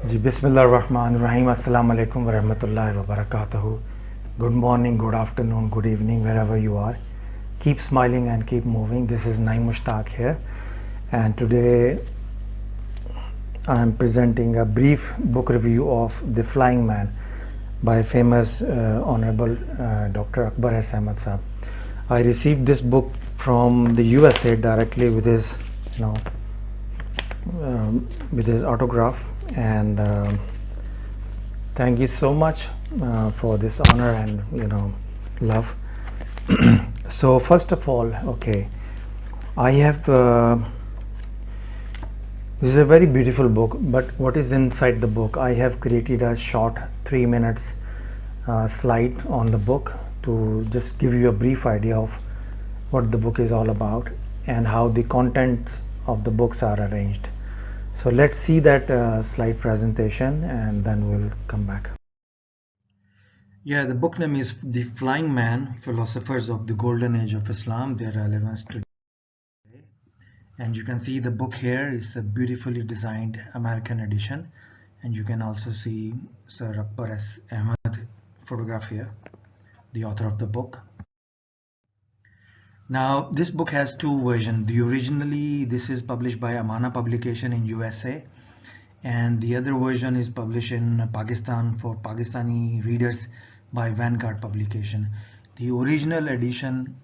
जी बिस्मिल्लाहिर्रहमानिर्रहीम अस्सलाम वालेकुम वरहमतुल्लाहि वबरकातुहू. Good morning, good afternoon, good evening, wherever you are. Keep smiling and keep moving. This is Naeem Mushtaq here, and today I am presenting a brief book review of The Flying Man by famous Honorable Dr. Akbar Ahmed Sahab. I received this book from the USA directly with his, you know, with his autograph, and thank you so much for this honor and love. So first of all, okay, I have this is a very beautiful book, but what is inside the book? I have created a short 3 minutes slide on the book to just give you a brief idea of what the book is all about and how the contents of the books are arranged. So let's see that slide presentation and then we'll come back. Yeah, the book name is The Flying Man, Philosophers of the Golden Age of Islam, Their Relevance Today. And you can see the book here is a beautifully designed American edition, and you can also see Sir Akbar Ahmed photograph here, the author of the book. Now this book has two versions. Originally this is published by Amana publication in USA, and the other version is published in Pakistan for Pakistani readers by Vanguard publication. The original edition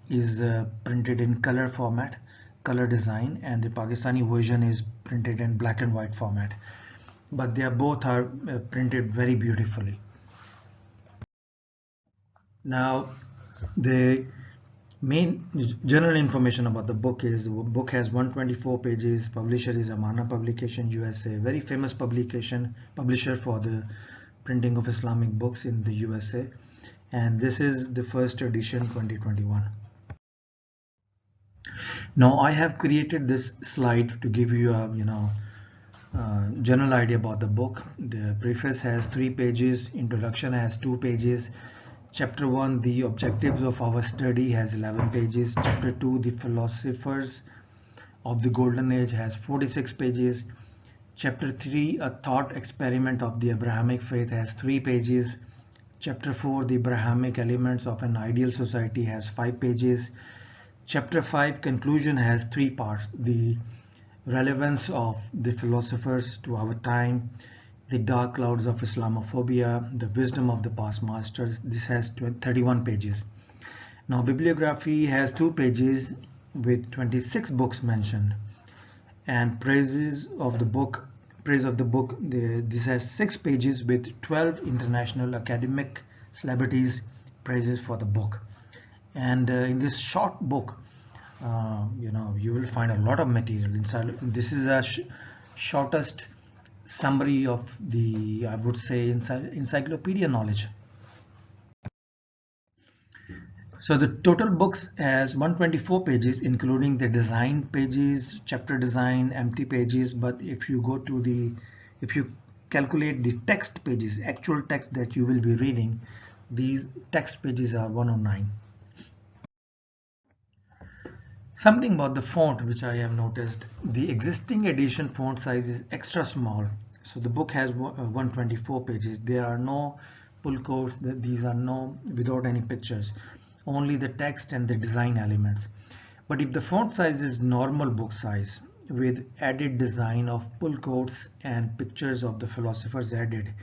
is printed in color format, color design, and the Pakistani version is printed in black and white format, but they are both are printed very beautifully. Now the main general information about the book is book has 124 pages. Publisher is Amana publication USA, very famous publisher for the printing of Islamic books in the USA, and this is the first edition 2021. Now I have created this slide to give you a general idea about the book. The preface has 3 pages, introduction has 2 pages, chapter 1, the objectives of our study, has 11 pages, chapter 2, the philosophers of the golden age, has 46 pages, chapter 3, a thought experiment of the Abrahamic faith, has 3 pages, chapter 4, the Abrahamic elements of an ideal society, has 5 pages, chapter 5, conclusion, has 3 parts: the relevance of the philosophers to our time, the dark clouds of Islamophobia, the wisdom of the past masters. This has 31 pages. Now bibliography has 2 pages with 26 books mentioned, and praise of the book. This has 6 pages with 12 international academic celebrities praises for the book. And in this short book, you will find a lot of material inside. This is a shortest summary of the, I would say, encyclopedia knowledge. So the total books has 124 pages, including the design pages, chapter design, empty pages. But if you calculate the text pages, actual text that you will be reading, these text pages are 109. Something about the font which I have noticed: the existing edition font size is extra small. So the book has 124 pages. There are no pull quotes. These are without any pictures, only the text and the design elements. But if the font size is normal book size with added design of pull quotes and pictures of the philosophers added,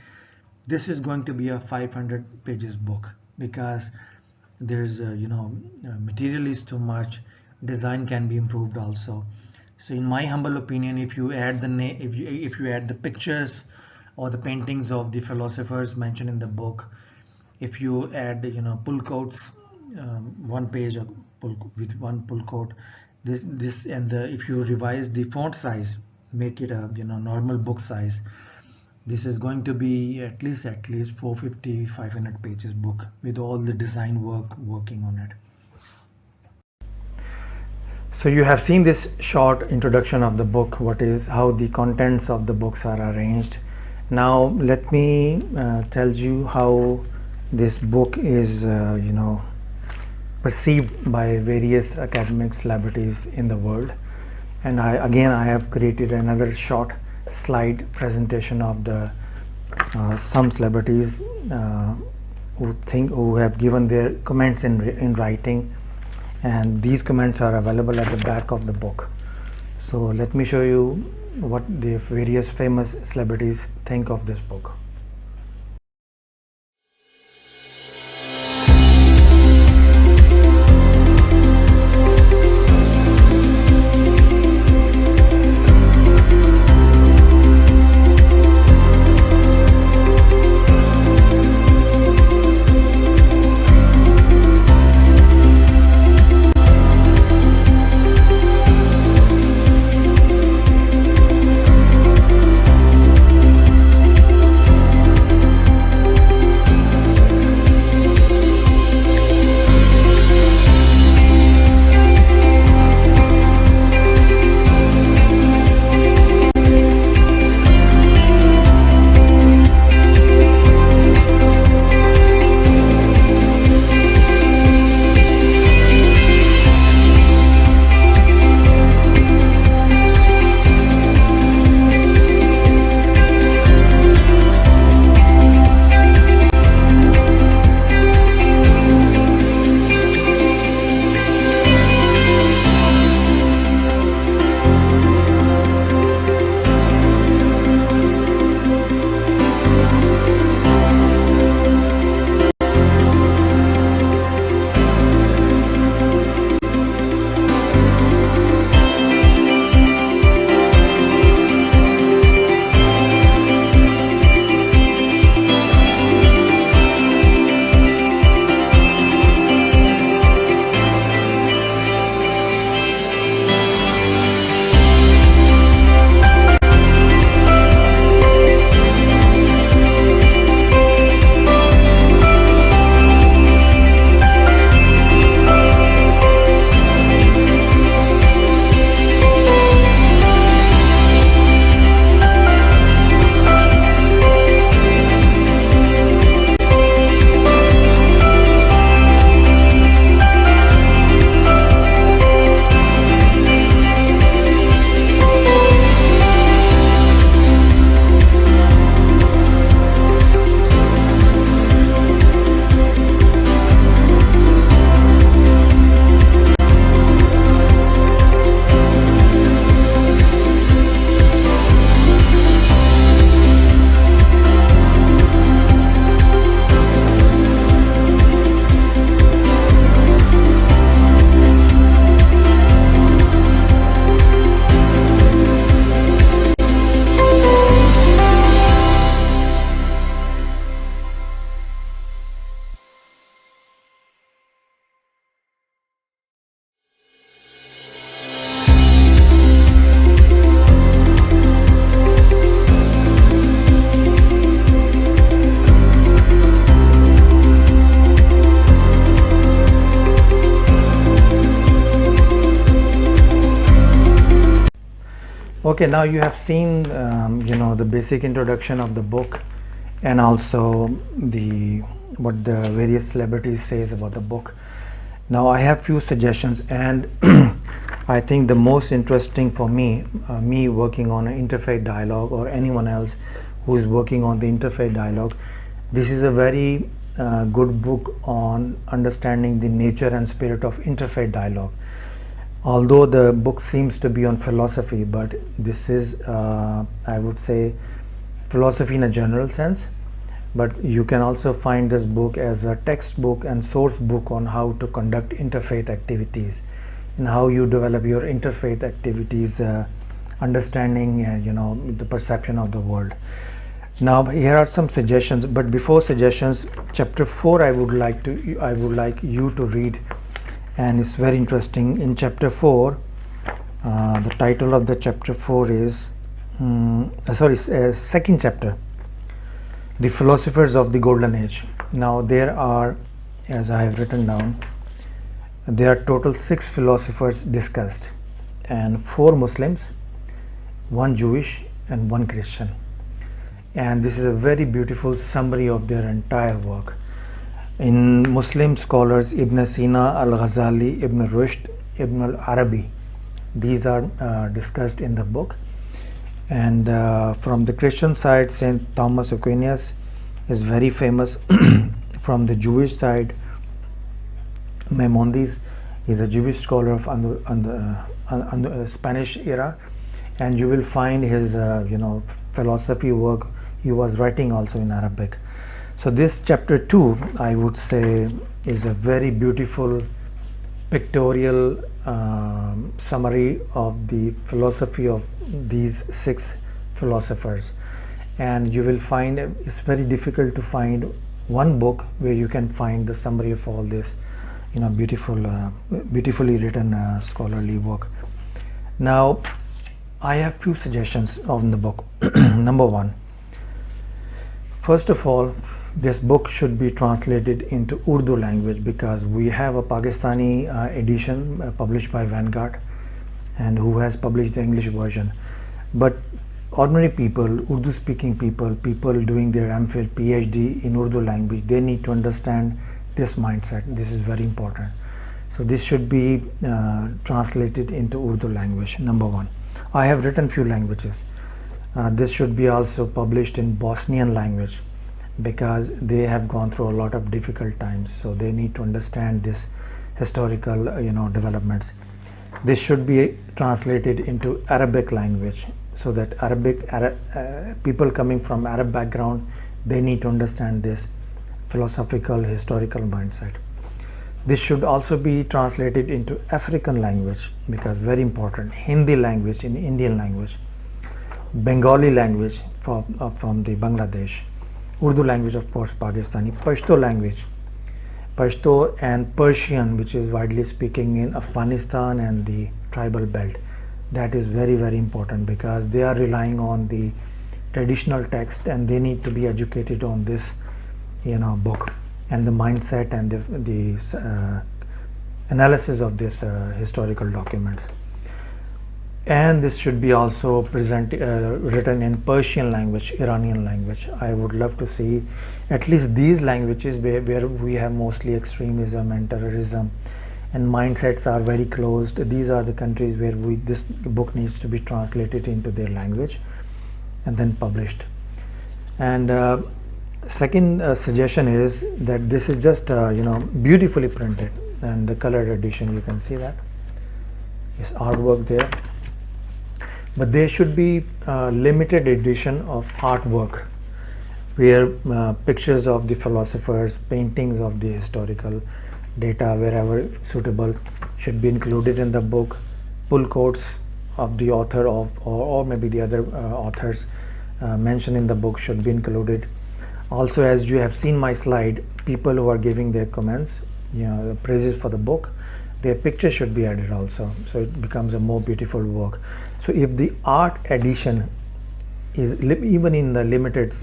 this is going to be a 500 pages book, because there's material is too much. Design can be improved also. So in my humble opinion, if you add if you add the pictures or the paintings of the philosophers mentioned in the book, if you add pull quotes, one page with one pull quote, this and if you revise the font size, make it a normal book size, this is going to be at least 450-500 pages book with all the design working on it. So you have seen this short introduction of the book, how the contents of the books are arranged. Now let me tell you how this book is perceived by various academic celebrities in the world. And I have created another short slide presentation of the some celebrities who have given their comments in writing, and these comments are available at the back of the book. So let me show you what the various famous celebrities think of this book. Okay, now you have seen the basic introduction of the book, and also what the various celebrities says about the book. Now I have few suggestions, and I think the most interesting for me working on an interfaith dialogue, or anyone else who is working on the interfaith dialogue, this is a very good book on understanding the nature and spirit of interfaith dialogue. Although the book seems to be on philosophy, but this is I would say philosophy in a general sense, but you can also find this book as a textbook and source book on how to conduct interfaith activities and how you develop your interfaith activities, understanding the perception of the world. Now here are some suggestions, but before suggestions, chapter 4 I would like you to read, and it's very interesting. In chapter 4, the title of the chapter 4 is second chapter, The Philosophers of the Golden Age. Now there are, as I have written down, there are total 6 philosophers discussed, and 4 Muslims, 1 Jewish and 1 Christian. And this is a very beautiful summary of their entire work. In Muslim scholars, Ibn Sina, Al-Ghazali, Ibn Rushd, Ibn al-Arabi, these are discussed in the book. And from the Christian side, Saint Thomas Aquinas is very famous. From the Jewish side, Maimonides is a Jewish scholar of Spanish era, and you will find his philosophy work he was writing also in Arabic. So this chapter 2, I would say, is a very beautiful pictorial summary of the philosophy of these 6 philosophers. And you will find it's very difficult to find one book where you can find the summary of all this beautifully written scholarly work. Now I have few suggestions on the book. Number 1, first of all, this book should be translated into Urdu language, because we have a Pakistani edition published by Vanguard, and who has published the English version. But ordinary people, Urdu speaking people doing their MPhil, PhD in Urdu language, they need to understand this mindset. This is very important. So this should be translated into Urdu language, number 1. I have written few languages. This should be also published in Bosnian language, because they have gone through a lot of difficult times, so they need to understand this historical developments. This should be translated into Arabic language, so that people coming from Arab background, they need to understand this philosophical historical mindset. This should also be translated into African language, because very important. Hindi language in Indian language, Bengali language from the Bangladesh, Urdu language, of course, Pakistani, Pashto language, Pashto and Persian, which is widely speaking in Afghanistan and the tribal belt. That is very, very important, because they are relying on the traditional text, and they need to be educated on this book and the mindset and the analysis of this historical documents. And this should be also written in Persian language, Iranian language. I would love to see at least these languages where we have mostly extremism and terrorism, and mindsets are very closed. These are the countries where this book needs to be translated into their language and then published. And second suggestion is that this is just beautifully printed, and the colored edition, you can see that is artwork there. But there should be limited edition of artwork, where pictures of the philosophers, paintings of the historical data, wherever suitable, should be included in the book. Pull quotes of the author or maybe the other authors mentioned in the book should be included. Also, as you have seen my slide, people who are giving their comments, praises for the book, their picture should be added also, so it becomes a more beautiful work. So if the art edition is even in the limited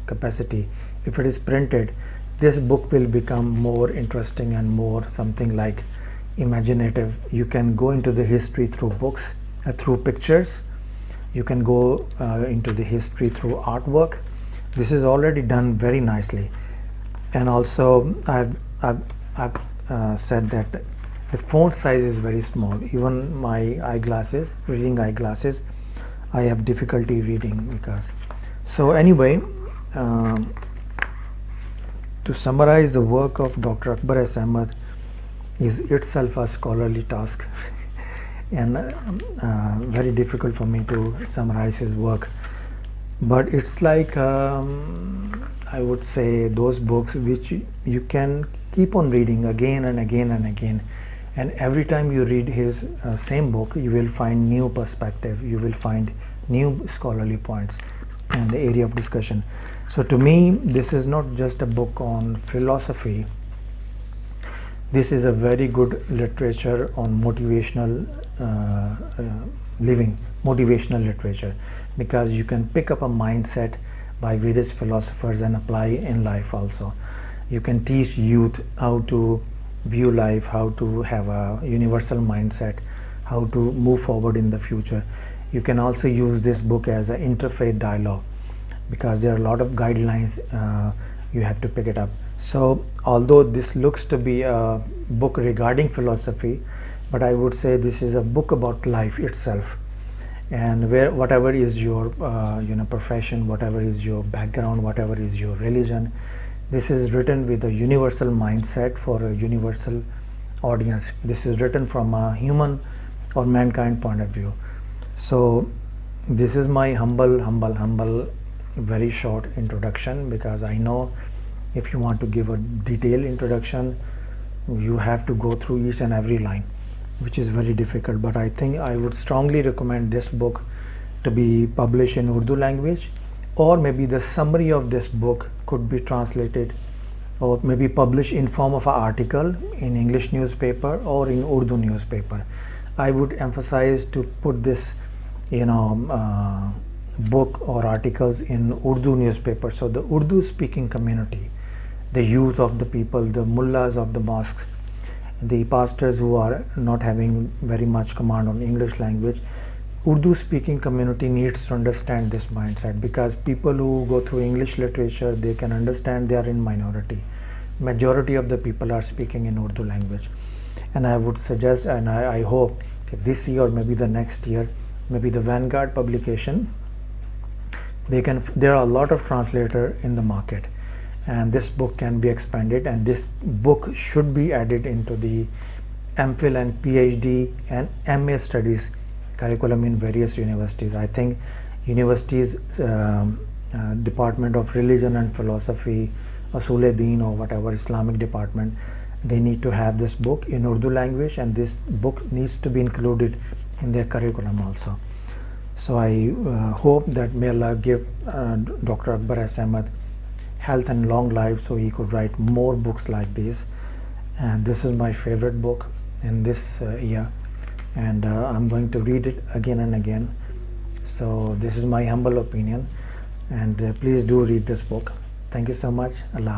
capacity, if it is printed, this book will become more interesting and more something like imaginative. You can go into the history through books, through pictures. You can go into the history through artwork. This is already done very nicely. And also I've said that the font size is very small. Even my eyeglasses, reading eyeglasses, I have difficulty reading because. So anyway, to summarize the work of Dr. Akbar S. Ahmed is itself a scholarly task and very difficult for me to summarize his work. But it's like I would say those books which you can keep on reading again and again and again, and every time you read his same book, you will find new perspective, you will find new scholarly points and the area of discussion. So to me, this is not just a book on philosophy. This is a very good literature on motivational living, motivational literature, because you can pick up a mindset by various philosophers and apply in life also. You can teach youth how to view life, how to have a universal mindset, how to move forward in the future. You can also use this book as an interfaith dialogue, because there are a lot of guidelines you have to pick it up. So although this looks to be a book regarding philosophy, but I would say this is a book about life itself, And whatever is your profession, whatever is your background, whatever is your religion, this is written with a universal mindset for a universal audience. This is written from a human or mankind point of view. So this is my humble very short introduction, because I know if you want to give a detailed introduction, you have to go through each and every line, which is very difficult. But I think I would strongly recommend this book to be published in Urdu language, or maybe the summary of this book could be translated or maybe published in form of an article in English newspaper or in Urdu newspaper. I would emphasize to put this book or articles in Urdu newspaper, so the Urdu speaking community, the youth of the people, the mullahs of the mosques, the pastors who are not having very much command on English language, Urdu speaking community needs to understand this mindset, because people who go through English literature, they can understand they are in minority. Majority of the people are speaking in Urdu language. And I would suggest, and I hope this year or maybe the next year, maybe the Vanguard publication, there are a lot of translators in the market, and this book can be expanded, and this book should be added into the MPhil and PhD and MA studies curriculum in various universities. I think universities, Department of Religion and Philosophy, Usul-e-Deen or whatever Islamic department, they need to have this book in Urdu language, and this book needs to be included in their curriculum also. So I hope that may Allah give Dr. Akbar S. Ahmed health and long life, so he could write more books like this. And this is my favorite book in this year, and I'm going to read it again and again. So this is my humble opinion, and please do read this book. Thank you so much. Allah.